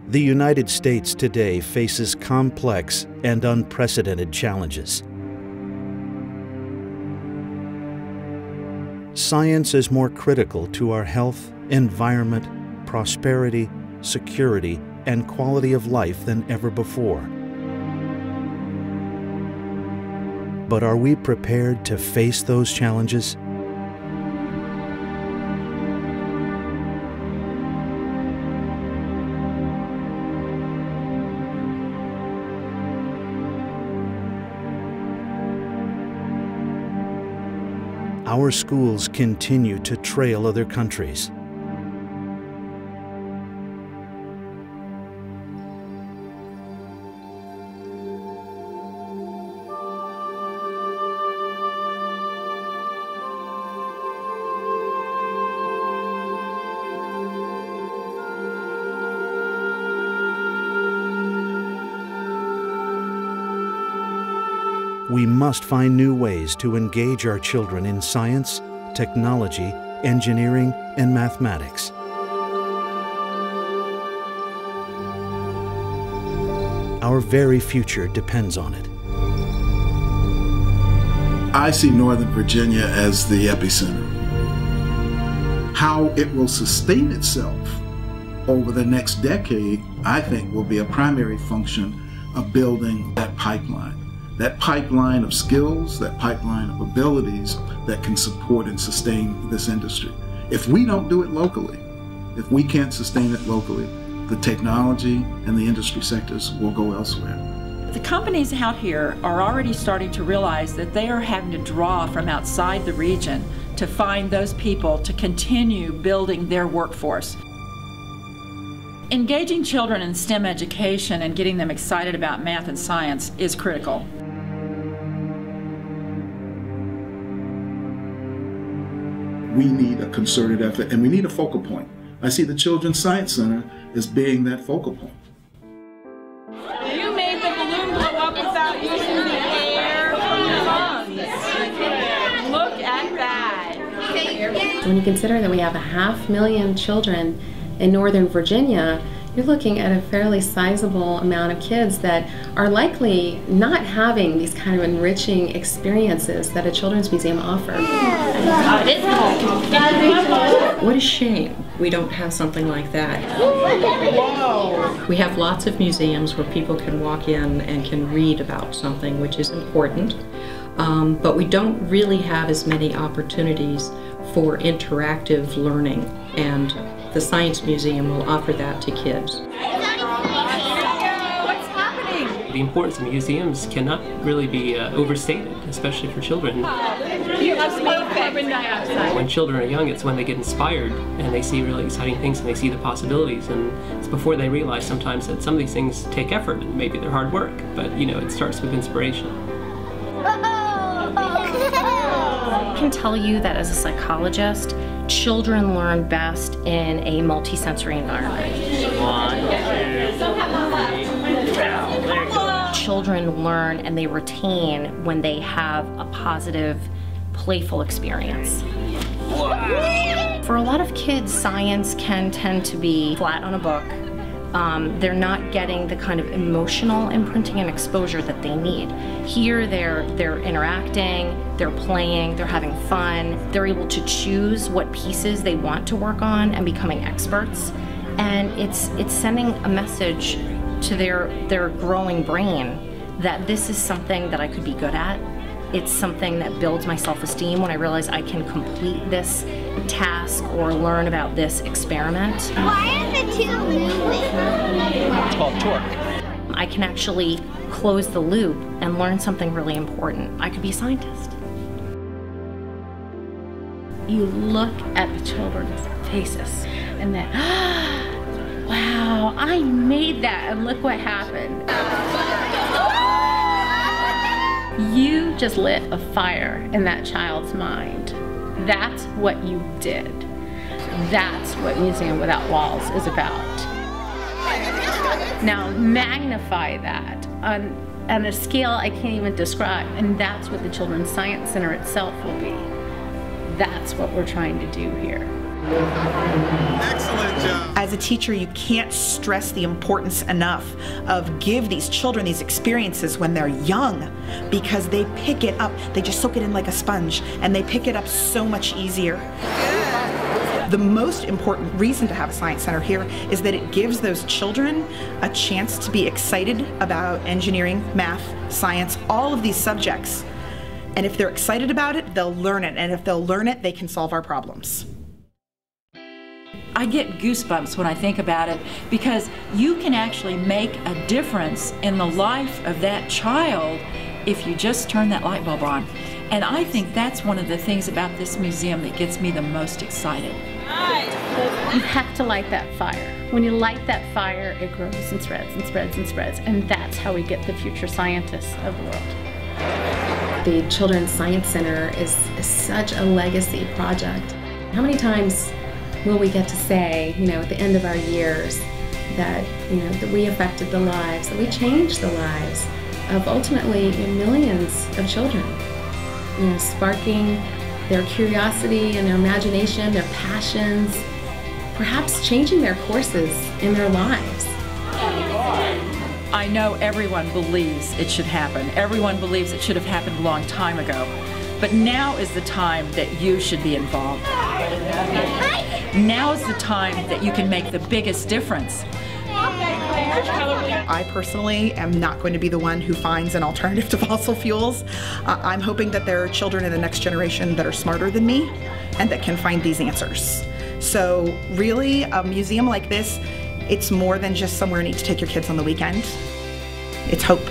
The United States today faces complex and unprecedented challenges. Science is more critical to our health, environment, prosperity, security, and quality of life than ever before. But are we prepared to face those challenges? Our schools continue to trail other countries. We must find new ways to engage our children in science, technology, engineering, and mathematics. Our very future depends on it. I see Northern Virginia as the epicenter. How it will sustain itself over the next decade, I think, will be a primary function of building that pipeline. That pipeline of skills, that pipeline of abilities that can support and sustain this industry. If we don't do it locally, if we can't sustain it locally, the technology and the industry sectors will go elsewhere. The companies out here are already starting to realize that they are having to draw from outside the region to find those people to continue building their workforce. Engaging children in STEM education and getting them excited about math and science is critical. We need a concerted effort, and we need a focal point. I see the Children's Science Center as being that focal point. You made the balloon blow up without using the air from your lungs. Look at that. When you consider that we have 500,000 children in Northern Virginia, you're looking at a fairly sizable amount of kids that are likely not having these kind of enriching experiences that a children's museum offers. What a shame we don't have something like that. We have lots of museums where people can walk in and can read about something, which is important, but we don't really have as many opportunities for interactive learning, and the Science Museum will offer that to kids. The importance of museums cannot really be overstated, especially for children. When children are young, it's when they get inspired and they see really exciting things and they see the possibilities, and it's before they realize sometimes that some of these things take effort and maybe they're hard work, but you know, it starts with inspiration. I can tell you that as a psychologist, children learn best in a multisensory environment. Children learn and they retain when they have a positive, playful experience. For a lot of kids, science can tend to be flat on a book. They're not getting the kind of emotional imprinting and exposure that they need. Here they're interacting, they're playing, they're having fun, they're able to choose what pieces they want to work on and becoming experts. And it's sending a message to their growing brain that this is something that I could be good at. It's something that builds my self-esteem when I realize I can complete this task or learn about this experiment. Why are the two moving? It's called torque. I can actually close the loop and learn something really important. I could be a scientist. You look at the children's faces and then, wow, I made that and look what happened. You just lit a fire in that child's mind. That's what you did. That's what Museum Without Walls is about. Now magnify that on a scale I can't even describe, and that's what the Children's Science Center itself will be. That's what we're trying to do here. Excellent job. as a teacher, you can't stress the importance enough of give these children these experiences when they're young, because they pick it up. They just soak it in like a sponge, and they pick it up so much easier. The most important reason to have a science center here is that it gives those children a chance to be excited about engineering, math, science, all of these subjects. And if they're excited about it, they'll learn it. And if they'll learn it, they can solve our problems. I get goosebumps when I think about it, because you can actually make a difference in the life of that child if you just turn that light bulb on. And I think that's one of the things about this museum that gets me the most excited. You have to light that fire. When you light that fire, it grows and spreads and spreads and spreads, and that's how we get the future scientists of the world. The Children's Science Center is such a legacy project. How many times will we get to say, at the end of our years, that that we affected the lives, that we changed the lives of ultimately millions of children, sparking their curiosity and their imagination, their passions, perhaps changing their courses in their lives. I know everyone believes it should happen. Everyone believes it should have happened a long time ago. But now is the time that you should be involved. Now is the time that you can make the biggest difference. I personally am not going to be the one who finds an alternative to fossil fuels. I'm hoping that there are children in the next generation that are smarter than me and that can find these answers. So really, a museum like this, it's more than just somewhere neat to take your kids on the weekend. It's hope.